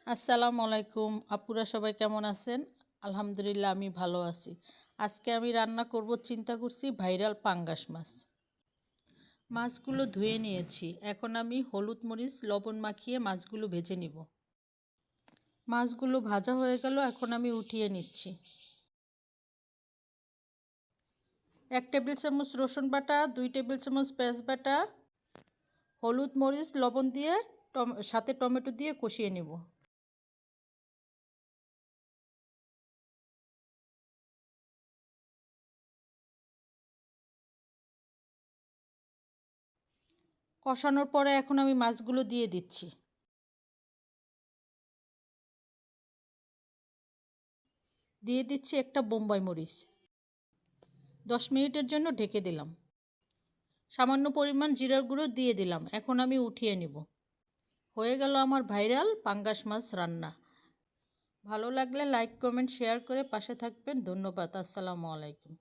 আসসালামু আলাইকুম আপুরা, সবাই কেমন আছেন? আলহামদুলিল্লাহ, আমি ভালো আছি। আজকে আমি রান্না করব, চিন্তা করছি ভাইরাল পাঙ্গাস মাছ। মাছগুলো ধুয়ে নিয়েছি, এখন আমি হলুদ মরিচ লবণ মাখিয়ে মাছগুলো ভেজে নিব। মাছগুলো ভাজা হয়ে গেল, এখন আমি উঠিয়ে নিচ্ছি। 1 টেবিল চামচ রসুন বাটা, 2 টেবিল চামচ পেঁয়াজ বাটা, হলুদ মরিচ লবণ দিয়ে সাথে টমেটো দিয়ে কষিয়ে নেব। কষানোর পরে এখন আমি মাছগুলো দিয়ে দিচ্ছি। দিয়ে দিচ্ছি একটা বোম্বাই মরিচ। 10 মিনিটের জন্য ঢেকে দিলাম। সামান্য পরিমাণ জিরার গুঁড়ো দিয়ে দিলাম, এখন আমি উঠিয়ে নেব। হয়ে গেল আমার ভাইরাল পাঙ্গাস মাছ রান্না। ভালো লাগলে লাইক কমেন্ট শেয়ার করে পাশে থাকবেন। ধন্যবাদ। আসসালামু আলাইকুম।